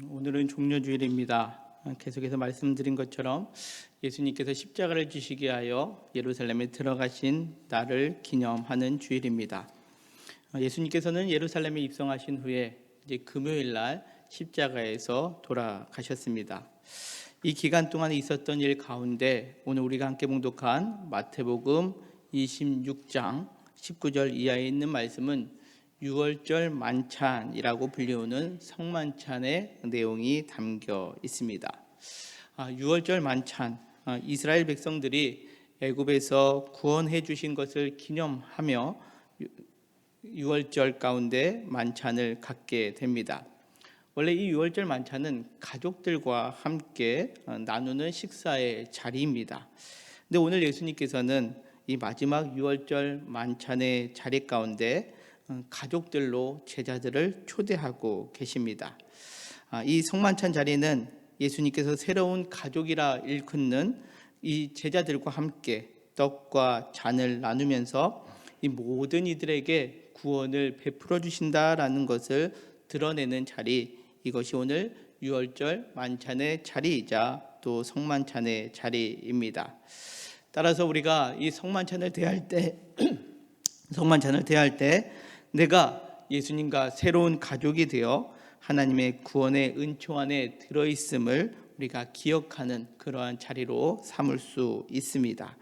오늘은 종려주일입니다. 계속해서 말씀드린 것처럼 예수님께서 십자가를 지시기 위하여 예루살렘에 들어가신 날을 기념하는 주일입니다. 예수님께서는 예루살렘에 입성하신 후에 이제 금요일 날 십자가에서 돌아가셨습니다. 이 기간 동안 있었던 일 가운데 오늘 우리가 함께 봉독한 마태복음 26장 19절 이하에 있는 말씀은 유월절 만찬이라고 불리우는 성만찬의 내용이 담겨 있습니다. 유월절 만찬, 이스라엘 백성들이 애굽에서 구원해 주신 것을 기념하며 유월절 가운데 만찬을 갖게 됩니다. 원래 이 유월절 만찬은 가족들과 함께 나누는 식사의 자리입니다. 근데 오늘 예수님께서는 이 마지막 유월절 만찬의 자리 가운데 가족들로 제자들을 초대하고 계십니다. 이 성만찬 자리는 예수님께서 새로운 가족이라 일컫는 이 제자들과 함께 떡과 잔을 나누면서 이 모든 이들에게 구원을 베풀어 주신다라는 것을 드러내는 자리, 이것이 오늘 유월절 만찬의 자리이자 또 성만찬의 자리입니다. 따라서 우리가 이 성만찬을 대할 때 내가 예수님과 새로운 가족이 되어 하나님의 구원의 은총 안에 들어있음을 우리가 기억하는 그러한 자리로 삼을 수 있습니다.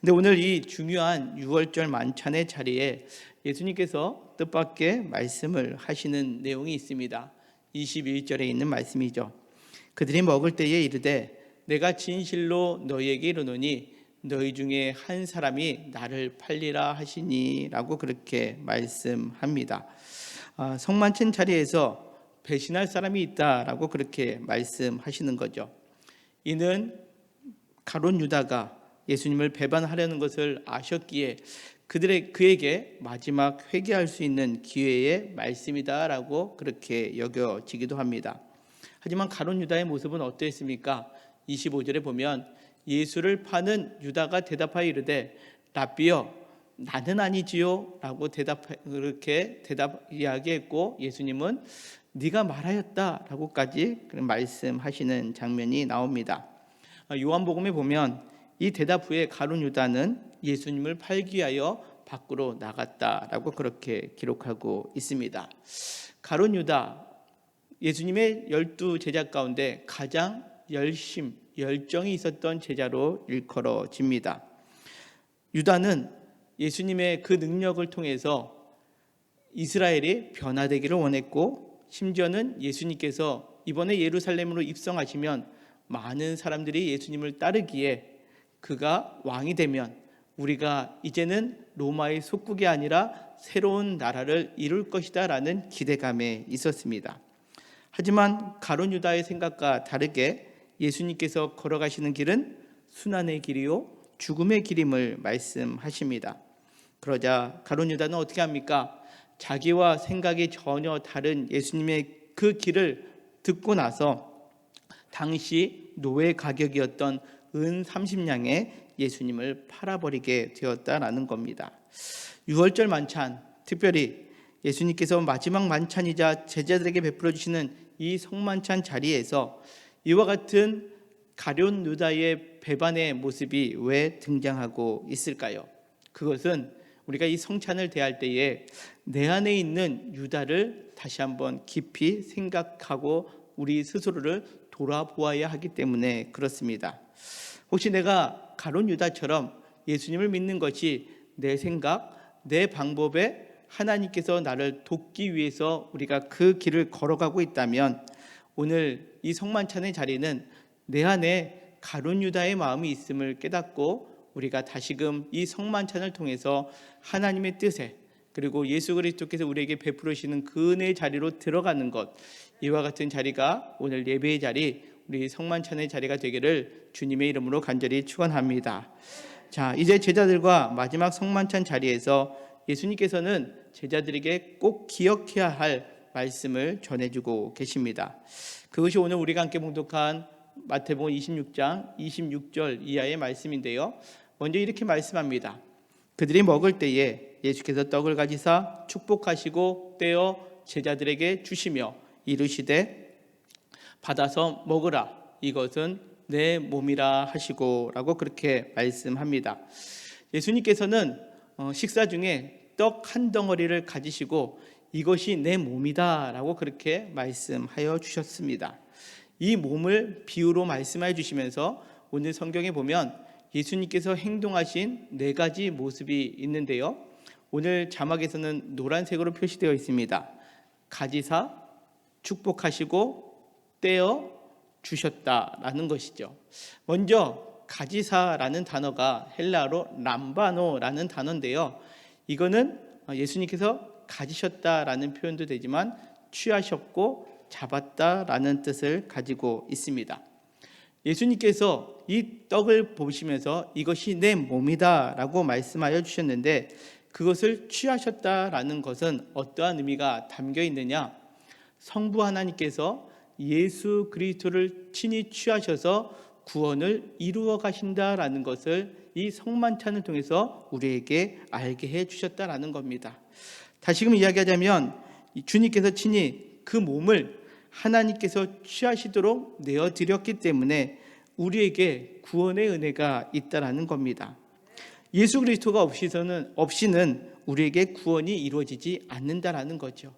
근데 오늘 이 중요한 유월절 만찬의 자리에 예수님께서 뜻밖의 말씀을 하시는 내용이 있습니다. 21절에 있는 말씀이죠. 그들이 먹을 때에 이르되 내가 진실로 너희에게 이르노니 너희 중에 한 사람이 나를 팔리라 하시니 라고 그렇게 말씀합니다. 성만찬 자리에서 배신할 사람이 있다라고 그렇게 말씀하시는 거죠. 이는 가룟 유다가 예수님을 배반하려는 것을 아셨기에 그에게 마지막 회개할 수 있는 기회의 말씀이다라고 그렇게 여겨지기도 합니다. 하지만 가룟 유다의 모습은 어땠습니까? 25절에 보면 예수를 파는 유다가 대답하여 이르되 랍비여 나는 아니지요 라고 그렇게 이야기했고 예수님은 네가 말하였다 라고까지 말씀하시는 장면이 나옵니다. 요한복음에 보면 이 대답 후에 가룟 유다는 예수님을 팔기 위하여 밖으로 나갔다라고 그렇게 기록하고 있습니다. 가룟 유다, 예수님의 12 제자 가운데 가장 열정이 있었던 제자로 일컬어집니다. 유다는 예수님의 그 능력을 통해서 이스라엘이 변화되기를 원했고 심지어는 예수님께서 이번에 예루살렘으로 입성하시면 많은 사람들이 예수님을 따르기에 그가 왕이 되면 우리가 이제는 로마의 속국이 아니라 새로운 나라를 이룰 것이다 라는 기대감에 있었습니다. 하지만 가룟 유다의 생각과 다르게 예수님께서 걸어가시는 길은 순환의 길이요 죽음의 길임을 말씀하십니다. 그러자 가룟 유다는 어떻게 합니까? 자기와 생각이 전혀 다른 예수님의 그 길을 듣고 나서 당시 노예 가격이었던 은 30냥에 예수님을 팔아버리게 되었다라는 겁니다. 유월절 만찬, 특별히 예수님께서 마지막 만찬이자 제자들에게 베풀어 주시는 이 성만찬 자리에서 이와 같은 가룟 유다의 배반의 모습이 왜 등장하고 있을까요? 그것은 우리가 이 성찬을 대할 때에 내 안에 있는 유다를 다시 한번 깊이 생각하고 우리 스스로를 돌아보아야 하기 때문에 그렇습니다. 혹시 내가 가룟 유다처럼 예수님을 믿는 것이 내 생각, 내 방법에 하나님께서 나를 돕기 위해서 우리가 그 길을 걸어가고 있다면 오늘 이 성만찬의 자리는 내 안에 가룟 유다의 마음이 있음을 깨닫고 우리가 다시금 이 성만찬을 통해서 하나님의 뜻에 그리고 예수 그리스도께서 우리에게 베풀으시는 그 은혜의 자리로 들어가는 것, 이와 같은 자리가 오늘 예배의 자리, 우리 성만찬의 자리가 되기를 주님의 이름으로 간절히 축원합니다. 자, 이제 제자들과 마지막 성만찬 자리에서 예수님께서는 제자들에게 꼭 기억해야 할 말씀을 전해주고 계십니다. 그것이 오늘 우리가 함께 봉독한 마태복음 26장 26절 이하의 말씀인데요. 먼저 이렇게 말씀합니다. 그들이 먹을 때에 예수께서 떡을 가지사 축복하시고 떼어 제자들에게 주시며 이르시되 받아서 먹으라. 이것은 내 몸이라 하시고라고 그렇게 말씀합니다. 예수님께서는 식사 중에 떡 한 덩어리를 가지시고 이것이 내 몸이다라고 그렇게 말씀하여 주셨습니다. 이 몸을 비유로 말씀해 주시면서 오늘 성경에 보면 예수님께서 행동하신 4가지 모습이 있는데요. 오늘 자막에서는 노란색으로 표시되어 있습니다. 가지사, 축복하시고 떼어 주셨다라는 것이죠. 먼저 가지사라는 단어가 헬라어로 람바노라는 단어인데요. 이거는 예수님께서 가지셨다라는 표현도 되지만 취하셨고 잡았다라는 뜻을 가지고 있습니다. 예수님께서 이 떡을 보시면서 이것이 내 몸이다라고 말씀하여 주셨는데 그것을 취하셨다라는 것은 어떠한 의미가 담겨 있느냐? 성부 하나님께서 예수 그리스도를 친히 취하셔서 구원을 이루어 가신다라는 것을 이 성만찬을 통해서 우리에게 알게 해 주셨다라는 겁니다. 다시금 이야기하자면 주님께서 친히 그 몸을 하나님께서 취하시도록 내어드렸기 때문에 우리에게 구원의 은혜가 있다라는 겁니다. 예수 그리스도가 없이는 우리에게 구원이 이루어지지 않는다라는 거죠.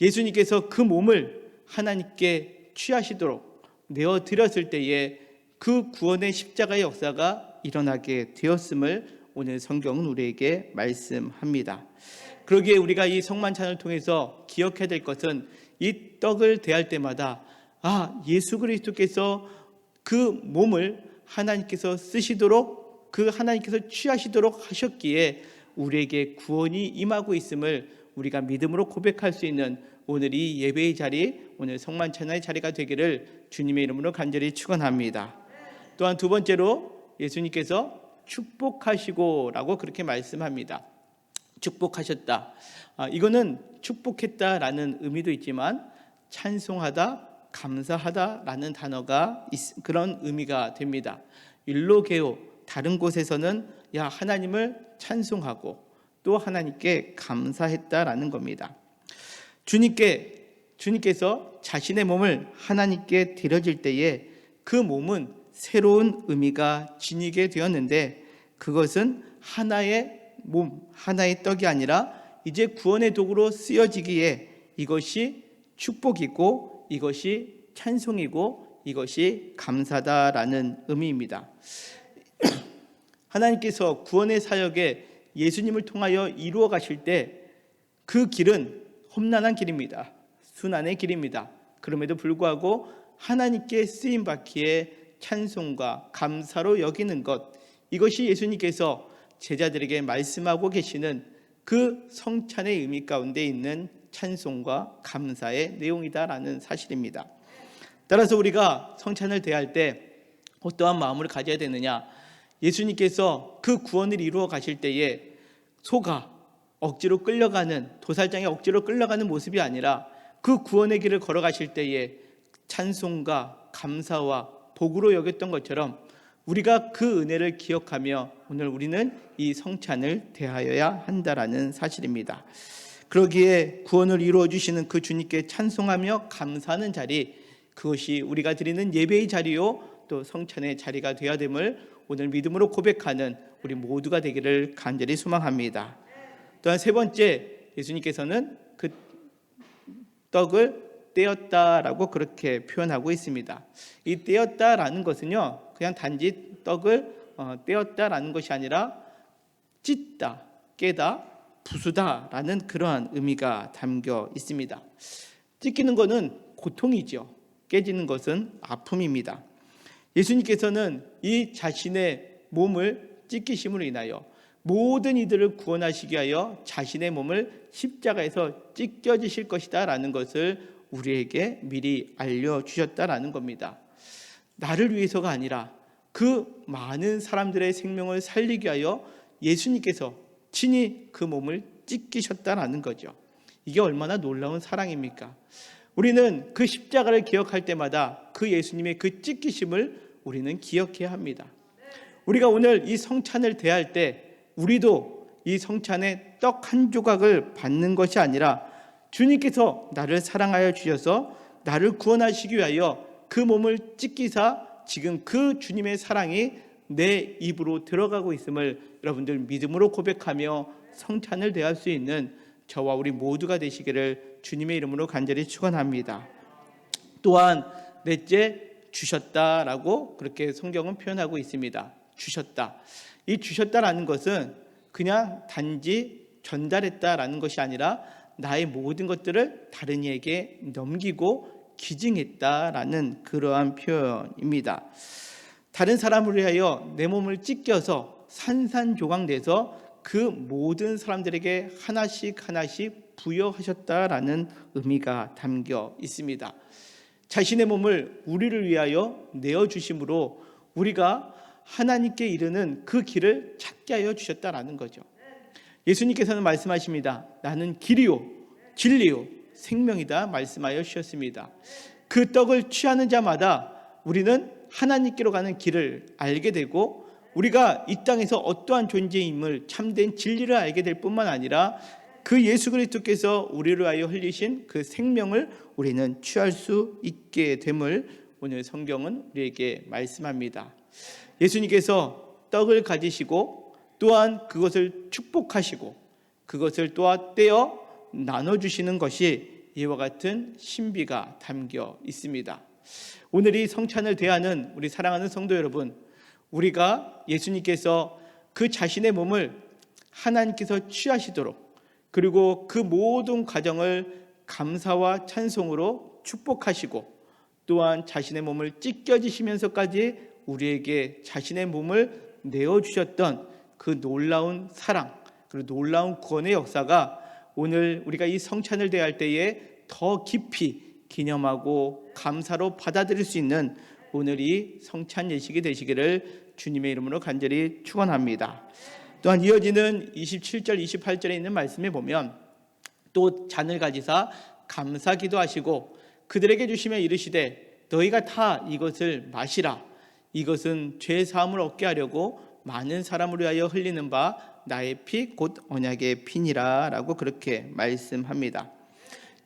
예수님께서 그 몸을 하나님께 취하시도록 내어드렸을 때에 그 구원의 십자가의 역사가 일어나게 되었음을 오늘 성경은 우리에게 말씀합니다. 그러기에 우리가 이 성만찬을 통해서 기억해야 될 것은 이 떡을 대할 때마다 예수 그리스도께서 그 몸을 하나님께서 쓰시도록 그 하나님께서 취하시도록 하셨기에 우리에게 구원이 임하고 있음을 우리가 믿음으로 고백할 수 있는 오늘 이 예배의 자리, 오늘 성만찬의 자리가 되기를 주님의 이름으로 간절히 축원합니다. 또한 두 번째로 예수님께서 축복하시고라고 그렇게 말씀합니다. 축복하셨다. 이거는 축복했다라는 의미도 있지만 찬송하다, 감사하다라는 단어가 그런 의미가 됩니다. 율로게오, 다른 곳에서는 하나님을 찬송하고 또 하나님께 감사했다라는 겁니다. 주님께서 자신의 몸을 하나님께 드려질 때에 그 몸은 새로운 의미가 지니게 되었는데 그것은 하나의 몸, 하나의 떡이 아니라 이제 구원의 도구로 쓰여지기에 이것이 축복이고 이것이 찬송이고 이것이 감사다라는 의미입니다. 하나님께서 구원의 사역에 예수님을 통하여 이루어 가실 때 그 길은 험난한 길입니다. 순환의 길입니다. 그럼에도 불구하고 하나님께 쓰임 받기에 찬송과 감사로 여기는 것, 이것이 예수님께서 제자들에게 말씀하고 계시는 그 성찬의 의미 가운데 있는 찬송과 감사의 내용이다라는 사실입니다. 따라서 우리가 성찬을 대할 때 어떠한 마음을 가져야 되느냐? 예수님께서 그 구원을 이루어 가실 때에 소가 억지로 끌려가는, 도살장에 억지로 끌려가는 모습이 아니라 그 구원의 길을 걸어가실 때에 찬송과 감사와 복으로 여겼던 것처럼 우리가 그 은혜를 기억하며 오늘 우리는 이 성찬을 대하여야 한다라는 사실입니다. 그러기에 구원을 이루어 주시는 그 주님께 찬송하며 감사하는 자리, 그것이 우리가 드리는 예배의 자리요 또 성찬의 자리가 되어야 됨을 오늘 믿음으로 고백하는 우리 모두가 되기를 간절히 소망합니다. 또한 세 번째, 예수님께서는 그 떡을 떼었다라고 그렇게 표현하고 있습니다. 이 떼었다라는 것은요, 그냥 단지 떡을 떼었다라는 것이 아니라 찢다, 깨다, 부수다라는 그러한 의미가 담겨 있습니다. 찢기는 것은 고통이죠. 깨지는 것은 아픔입니다. 예수님께서는 이 자신의 몸을 찢기심으로 인하여 모든 이들을 구원하시기 위하여 자신의 몸을 십자가에서 찢겨지실 것이다 라는 것을 우리에게 미리 알려주셨다라는 겁니다. 나를 위해서가 아니라 그 많은 사람들의 생명을 살리기 위하여 예수님께서 친히 그 몸을 찢기셨다라는 거죠. 이게 얼마나 놀라운 사랑입니까? 우리는 그 십자가를 기억할 때마다 그 예수님의 그 찢기심을 우리는 기억해야 합니다. 우리가 오늘 이 성찬을 대할 때 우리도 이 성찬의 떡 한 조각을 받는 것이 아니라 주님께서 나를 사랑하여 주셔서 나를 구원하시기 위하여 그 몸을 찢기사 지금 그 주님의 사랑이 내 입으로 들어가고 있음을 여러분들 믿음으로 고백하며 성찬을 대할 수 있는 저와 우리 모두가 되시기를 주님의 이름으로 간절히 축원합니다. 또한 넷째, 주셨다라고 그렇게 성경은 표현하고 있습니다. 주셨다. 이 주셨다라는 것은 그냥 단지 전달했다라는 것이 아니라 나의 모든 것들을 다른 이에게 넘기고 기증했다라는 그러한 표현입니다. 다른 사람을 위하여 내 몸을 찢겨서 산산조각내서 그 모든 사람들에게 하나씩 하나씩 부여하셨다라는 의미가 담겨 있습니다. 자신의 몸을 우리를 위하여 내어주심으로 우리가 하나님께 이르는 그 길을 찾게 하여 주셨다라는 거죠. 예수님께서는 말씀하십니다. 나는 길이요 진리요 생명이다 말씀하여 주셨습니다. 그 떡을 취하는 자마다 우리는 하나님께로 가는 길을 알게 되고 우리가 이 땅에서 어떠한 존재임을 참된 진리를 알게 될 뿐만 아니라 그 예수 그리스도께서 우리를 위하여 흘리신 그 생명을 우리는 취할 수 있게 됨을 오늘 성경은 우리에게 말씀합니다. 예수님께서 떡을 가지시고 또한 그것을 축복하시고 그것을 또한 떼어 나눠주시는 것이 이와 같은 신비가 담겨 있습니다. 오늘 이 성찬을 대하는 우리 사랑하는 성도 여러분, 우리가 예수님께서 그 자신의 몸을 하나님께서 취하시도록 그리고 그 모든 과정을 감사와 찬송으로 축복하시고 또한 자신의 몸을 찢겨지시면서까지 우리에게 자신의 몸을 내어주셨던 그 놀라운 사랑 그리고 놀라운 구원의 역사가 오늘 우리가 이 성찬을 대할 때에 더 깊이 기념하고 감사로 받아들일 수 있는 오늘 이 성찬 예식이 되시기를 주님의 이름으로 간절히 축원합니다. 또한 이어지는 27절 28절에 있는 말씀에 보면 또 잔을 가지사 감사 기도하시고 그들에게 주시며 이르시되 너희가 다 이것을 마시라. 이것은 죄 사함을 얻게 하려고 많은 사람을 위하여 흘리는 바 나의 피 곧 언약의 피니라 라고 그렇게 말씀합니다.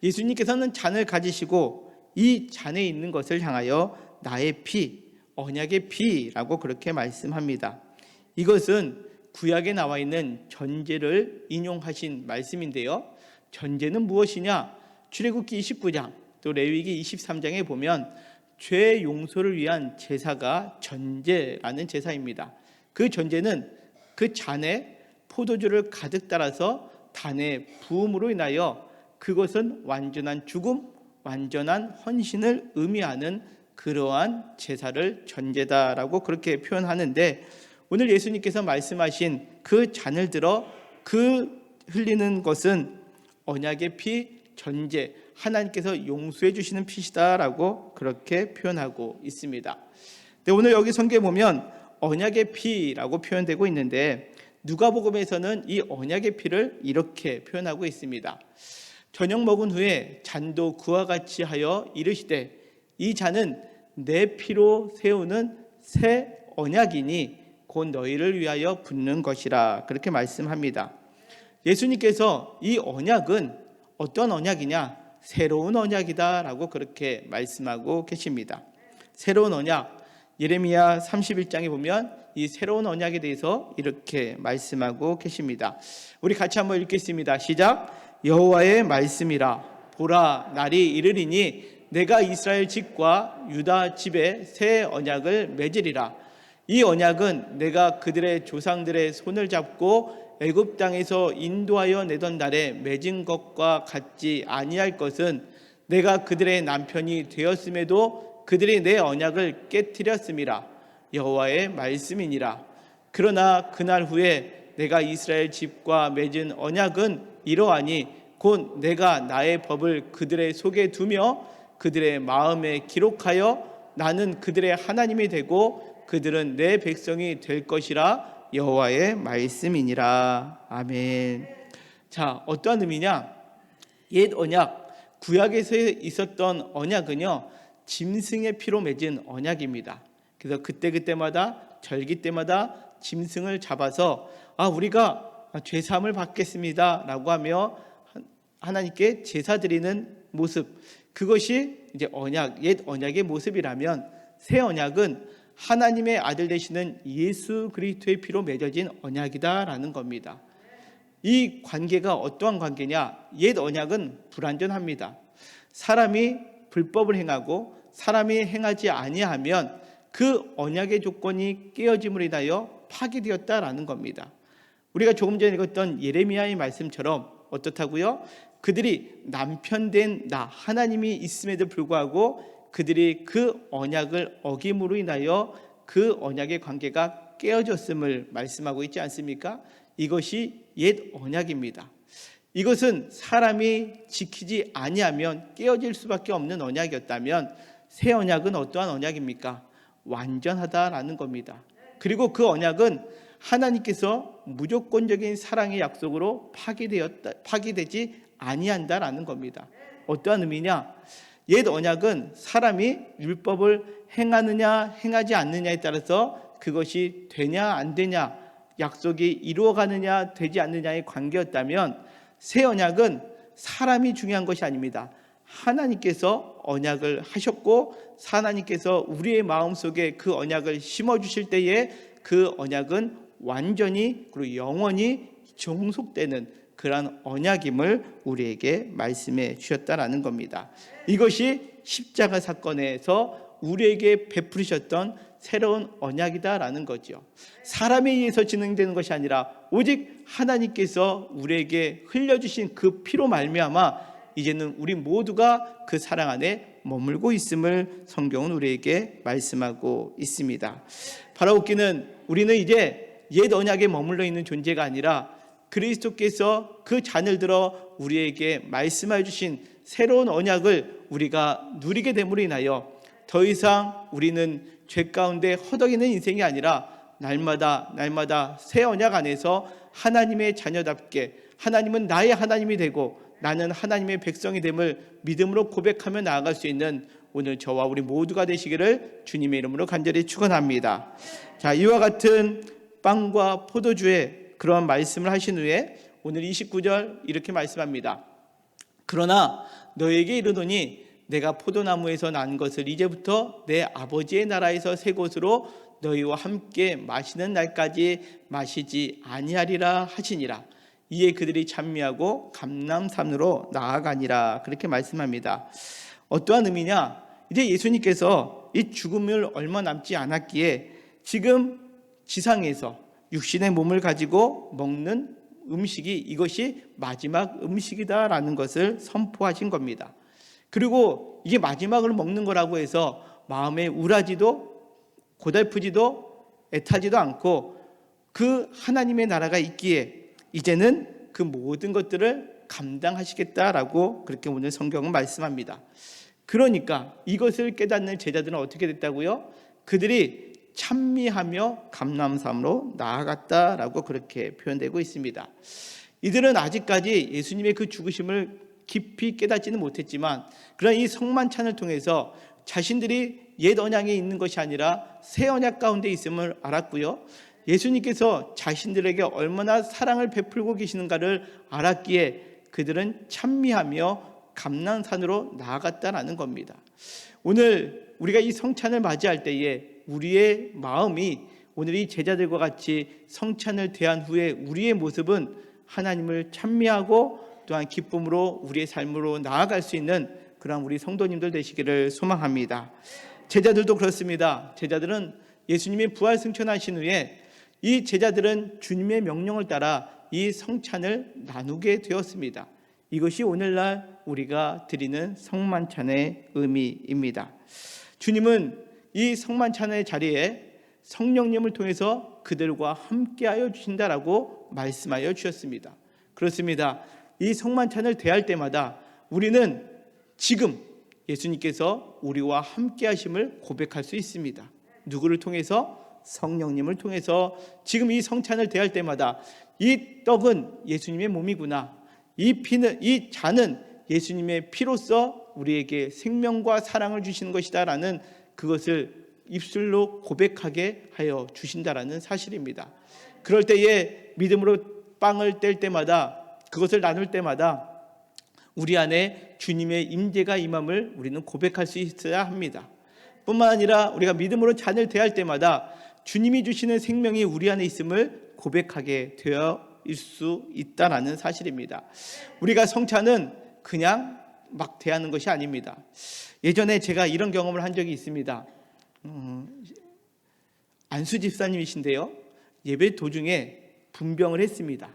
예수님께서는 잔을 가지시고 이 잔에 있는 것을 향하여 나의 피, 언약의 피라고 그렇게 말씀합니다. 이것은 구약에 나와 있는 전제를 인용하신 말씀인데요. 전제는 무엇이냐? 출애굽기 29장 또 레위기 23장에 보면 죄 용서를 위한 제사가 전제라는 제사입니다. 그 전제는 그 잔에 포도주를 가득 따라서 단의 부음으로 인하여 그것은 완전한 죽음, 완전한 헌신을 의미하는 그러한 제사를 전제다라고 그렇게 표현하는데 오늘 예수님께서 말씀하신 그 잔을 들어 그 흘리는 것은 언약의 피 전제 하나님께서 용서해 주시는 피시다라고 그렇게 표현하고 있습니다. 오늘 여기 성경에 보면 언약의 피라고 표현되고 있는데 누가복음에서는 이 언약의 피를 이렇게 표현하고 있습니다. 저녁 먹은 후에 잔도 그와 같이 하여 이르시되 이 잔은 내 피로 세우는 새 언약이니 곧 너희를 위하여 붓는 것이라 그렇게 말씀합니다. 예수님께서 이 언약은 어떤 언약이냐? 새로운 언약이다 라고 그렇게 말씀하고 계십니다. 새로운 언약, 예레미야 31장에 보면 이 새로운 언약에 대해서 이렇게 말씀하고 계십니다. 우리 같이 한번 읽겠습니다. 시작. 여호와의 말씀이라 보라 날이 이르리니 내가 이스라엘 집과 유다 집에 새 언약을 맺으리라. 이 언약은 내가 그들의 조상들의 손을 잡고 애굽 땅에서 인도하여 내던 날에 맺은 것과 같지 아니할 것은 내가 그들의 남편이 되었음에도 그들이 내 언약을 깨뜨렸음이라. 여호와의 말씀이니라. 그러나 그날 후에 내가 이스라엘 집과 맺은 언약은 이러하니 곧 내가 나의 법을 그들의 속에 두며 그들의 마음에 기록하여 나는 그들의 하나님이 되고 그들은 내 백성이 될 것이라. 여호와의 말씀이니라. 아멘. 자, 어떠한 의미냐? 옛 언약, 구약에서 있었던 언약은요 짐승의 피로 맺은 언약입니다. 그래서 그때마다 절기 때마다 짐승을 잡아서 우리가 죄사함을 받겠습니다 라고 하며 하나님께 제사 드리는 모습, 그것이 이제 옛 언약의 모습이라면 새 언약은 하나님의 아들 되시는 예수 그리스도의 피로 맺어진 언약이다라는 겁니다. 이 관계가 어떠한 관계냐? 옛 언약은 불완전합니다. 사람이 불법을 행하고 사람이 행하지 아니하면 그 언약의 조건이 깨어짐으로 인하여 파괴되었다라는 겁니다. 우리가 조금 전에 읽었던 예레미야의 말씀처럼 어떻다고요? 그들이 남편된 나 하나님이 있음에도 불구하고 그들이 그 언약을 어김으로 인하여 그 언약의 관계가 깨어졌음을 말씀하고 있지 않습니까? 이것이 옛 언약입니다. 이것은 사람이 지키지 아니하면 깨어질 수밖에 없는 언약이었다면 새 언약은 어떠한 언약입니까? 완전하다라는 겁니다. 그리고 그 언약은 하나님께서 무조건적인 사랑의 약속으로 파기되지 아니한다라는 겁니다. 어떠한 의미냐? 옛 언약은 사람이 율법을 행하느냐 행하지 않느냐에 따라서 그것이 되냐 안 되냐, 약속이 이루어가느냐 되지 않느냐의 관계였다면 새 언약은 사람이 중요한 것이 아닙니다. 하나님께서 언약을 하셨고 하나님께서 우리의 마음속에 그 언약을 심어주실 때에 그 언약은 완전히 그리고 영원히 종속되는 그러한 언약임을 우리에게 말씀해 주셨다라는 겁니다. 이것이 십자가 사건에서 우리에게 베푸셨던 새로운 언약이다라는 거죠. 사람에 의해서 진행되는 것이 아니라 오직 하나님께서 우리에게 흘려주신 그 피로 말미암아 이제는 우리 모두가 그 사랑 안에 머물고 있음을 성경은 우리에게 말씀하고 있습니다. 바로 웃기는 우리는 이제 옛 언약에 머물러 있는 존재가 아니라 그리스도께서 그 잔을 들어 우리에게 말씀해 주신 새로운 언약을 우리가 누리게 됨으로 인하여 더 이상 우리는 죄 가운데 허덕이는 인생이 아니라 날마다 새 언약 안에서 하나님의 자녀답게 하나님은 나의 하나님이 되고 나는 하나님의 백성이 됨을 믿음으로 고백하며 나아갈 수 있는 오늘 저와 우리 모두가 되시기를 주님의 이름으로 간절히 축원합니다. 자, 이와 같은 빵과 포도주의 그러한 말씀을 하신 후에 오늘 29절 이렇게 말씀합니다. 그러나 너에게 이르노니 내가 포도나무에서 난 것을 이제부터 내 아버지의 나라에서 새 것으로 너희와 함께 마시는 날까지 마시지 아니하리라 하시니라. 이에 그들이 찬미하고 감람산으로 나아가니라. 그렇게 말씀합니다. 어떠한 의미냐? 이제 예수님께서 이 죽음을 얼마 남지 않았기에 지금 지상에서 육신의 몸을 가지고 먹는 음식이 이것이 마지막 음식이다라는 것을 선포하신 겁니다. 그리고 이게 마지막으로 먹는 거라고 해서 마음에 우울하지도 고달프지도 애타지도 않고 그 하나님의 나라가 있기에 이제는 그 모든 것들을 감당하시겠다라고 그렇게 오늘 성경은 말씀합니다. 그러니까 이것을 깨닫는 제자들은 어떻게 됐다고요? 그들이 찬미하며 감람산으로 나아갔다라고 그렇게 표현되고 있습니다. 이들은 아직까지 예수님의 그 죽으심을 깊이 깨닫지는 못했지만 그러나 이 성만찬을 통해서 자신들이 옛 언약에 있는 것이 아니라 새 언약 가운데 있음을 알았고요. 예수님께서 자신들에게 얼마나 사랑을 베풀고 계시는가를 알았기에 그들은 찬미하며 감람산으로 나아갔다라는 겁니다. 오늘 우리가 이 성찬을 맞이할 때에 우리의 마음이 오늘 이 제자들과 같이 성찬을 대한 후에 우리의 모습은 하나님을 찬미하고 또한 기쁨으로 우리의 삶으로 나아갈 수 있는 그런 우리 성도님들 되시기를 소망합니다. 제자들도 그렇습니다. 제자들은 예수님이 부활 승천하신 후에 이 제자들은 주님의 명령을 따라 이 성찬을 나누게 되었습니다. 이것이 오늘날 우리가 드리는 성만찬의 의미입니다. 주님은 이 성만찬의 자리에 성령님을 통해서 그들과 함께하여 주신다라고 말씀하여 주셨습니다. 그렇습니다. 이 성만찬을 대할 때마다 우리는 지금 예수님께서 우리와 함께하심을 고백할 수 있습니다. 누구를 통해서? 성령님을 통해서 지금 이 성찬을 대할 때마다 이 떡은 예수님의 몸이구나, 이 잔은 예수님의 피로써 우리에게 생명과 사랑을 주시는 것이다라는 그것을 입술로 고백하게 하여 주신다라는 사실입니다. 그럴 때에 믿음으로 빵을 뗄 때마다 그것을 나눌 때마다 우리 안에 주님의 임재가 임함을 우리는 고백할 수 있어야 합니다. 뿐만 아니라 우리가 믿음으로 잔을 대할 때마다 주님이 주시는 생명이 우리 안에 있음을 고백하게 되어일 수 있다는 사실입니다. 우리가 성찬은 그냥 막 대하는 것이 아닙니다. 예전에 제가 이런 경험을 한 적이 있습니다. 안수 집사님이신데요, 예배 도중에 분병을 했습니다.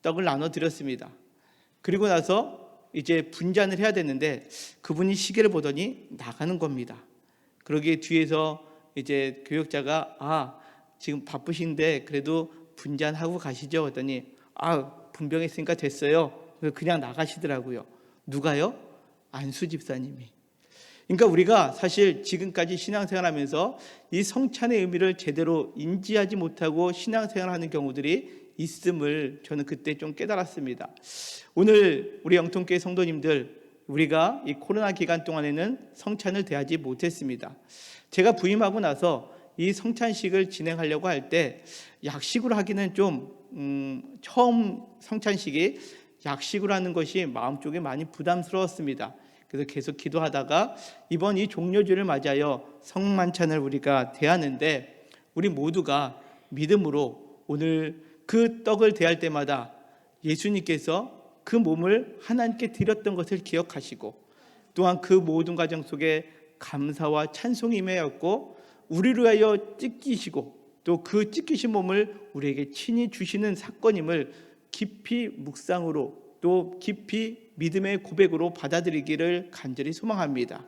떡을 나눠 드렸습니다. 그리고 나서 이제 분잔을 해야 되는데 그분이 시계를 보더니 나가는 겁니다. 그러기에 뒤에서 이제 교역자가 지금 바쁘신데 그래도 분잔하고 가시죠 했더니 분병했으니까 됐어요. 그냥 나가시더라고요. 누가요? 안수 집사님이. 그러니까 우리가 사실 지금까지 신앙생활하면서 이 성찬의 의미를 제대로 인지하지 못하고 신앙생활하는 경우들이 있음을 저는 그때 좀 깨달았습니다. 오늘 우리 영통교회 성도님들, 우리가 이 코로나 기간 동안에는 성찬을 대하지 못했습니다. 제가 부임하고 나서 이 성찬식을 진행하려고 할 때 약식으로 하기는 좀 처음 성찬식이 약식으로 하는 것이 마음속에 많이 부담스러웠습니다. 그래서 계속 기도하다가 이번 이 종료주를 맞이하여 성만찬을 우리가 대하는데, 우리 모두가 믿음으로 오늘 그 떡을 대할 때마다 예수님께서 그 몸을 하나님께 드렸던 것을 기억하시고, 또한 그 모든 과정 속에 감사와 찬송이 임하였고 우리를 위하여 찢기시고 또 그 찢기신 몸을 우리에게 친히 주시는 사건임을 깊이 묵상으로 또 깊이 믿음의 고백으로 받아들이기를 간절히 소망합니다.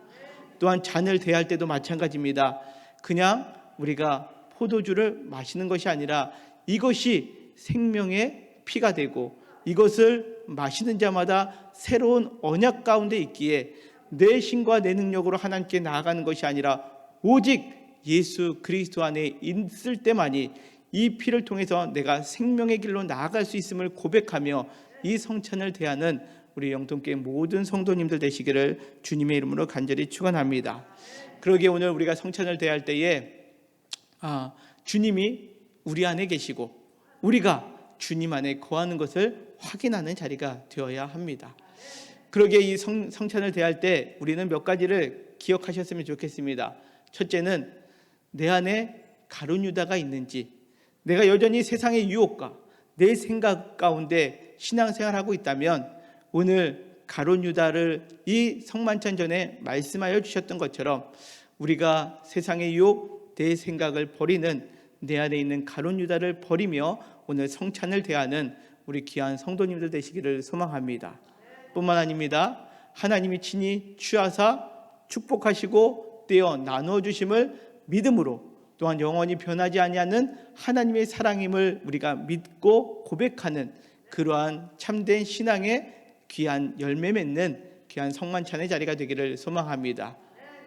또한 잔을 대할 때도 마찬가지입니다. 그냥 우리가 포도주를 마시는 것이 아니라 이것이 생명의 피가 되고 이것을 마시는 자마다 새로운 언약 가운데 있기에 내 신과 내 능력으로 하나님께 나아가는 것이 아니라 오직 예수 그리스도 안에 있을 때만이 이 피를 통해서 내가 생명의 길로 나아갈 수 있음을 고백하며 이 성찬을 대하는 우리 영통교회 모든 성도님들 되시기를 주님의 이름으로 간절히 축원합니다. 그러기에 오늘 우리가 성찬을 대할 때에 주님이 우리 안에 계시고 우리가 주님 안에 거하는 것을 확인하는 자리가 되어야 합니다. 그러기에 이 성찬을 대할 때 우리는 몇 가지를 기억하셨으면 좋겠습니다. 첫째는 내 안에 가룟 유다가 있는지, 내가 여전히 세상의 유혹과 내 생각 가운데 신앙생활하고 있다면 오늘 가룟 유다를 이 성만찬 전에 말씀하여 주셨던 것처럼 우리가 세상의 유혹, 내 생각을 버리는 내 안에 있는 가룟 유다를 버리며 오늘 성찬을 대하는 우리 귀한 성도님들 되시기를 소망합니다. 뿐만 아닙니다. 하나님이 친히 취하사 축복하시고 떼어 나누어 주심을 믿음으로, 또한 영원히 변하지 아니하는 하나님의 사랑임을 우리가 믿고 고백하는 그러한 참된 신앙의 귀한 열매 맺는 귀한 성만찬의 자리가 되기를 소망합니다.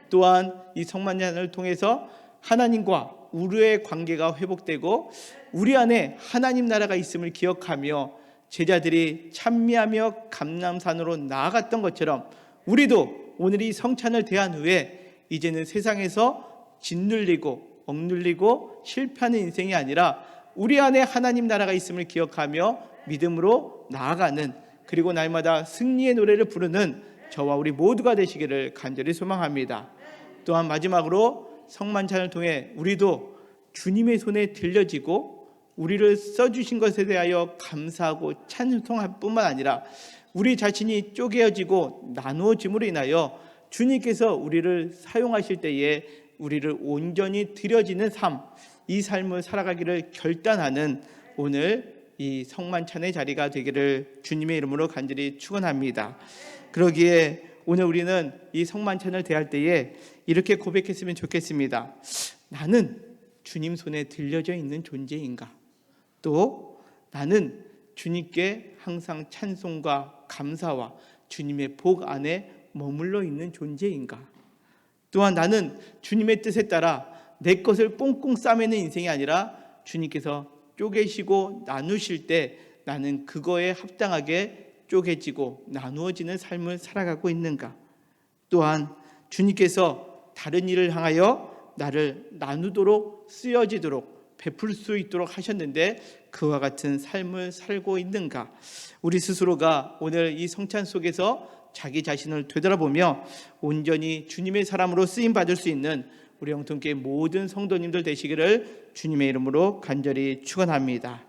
또한 이 성만찬을 통해서 하나님과 우리의 관계가 회복되고 우리 안에 하나님 나라가 있음을 기억하며 제자들이 찬미하며 감람산으로 나아갔던 것처럼 우리도 오늘 이 성찬을 대한 후에 이제는 세상에서 짓눌리고 억눌리고 실패하는 인생이 아니라 우리 안에 하나님 나라가 있음을 기억하며 믿음으로 나아가는, 그리고 날마다 승리의 노래를 부르는 저와 우리 모두가 되시기를 간절히 소망합니다. 또한 마지막으로 성만찬을 통해 우리도 주님의 손에 들려지고 우리를 써주신 것에 대하여 감사하고 찬송할 뿐만 아니라 우리 자신이 쪼개어지고 나누어짐으로 인하여 주님께서 우리를 사용하실 때에 우리를 온전히 드려지는 삶, 이 삶을 살아가기를 결단하는 오늘 이 성만찬의 자리가 되기를 주님의 이름으로 간절히 축원합니다. 그러기에 오늘 우리는 이 성만찬을 대할 때에 이렇게 고백했으면 좋겠습니다. 나는 주님 손에 들려져 있는 존재인가? 또 나는 주님께 항상 찬송과 감사와 주님의 복 안에 머물러 있는 존재인가? 또한 나는 주님의 뜻에 따라 내 것을 꽁꽁 싸매는 인생이 아니라 주님께서 쪼개시고 나누실 때 나는 그거에 합당하게 쪼개지고 나누어지는 삶을 살아가고 있는가? 또한 주님께서 다른 일을 향하여 나를 나누도록 쓰여지도록 베풀 수 있도록 하셨는데 그와 같은 삶을 살고 있는가? 우리 스스로가 오늘 이 성찬 속에서 자기 자신을 되돌아보며 온전히 주님의 사람으로 쓰임 받을 수 있는 우리 영통교회 모든 성도님들 되시기를 주님의 이름으로 간절히 축원합니다.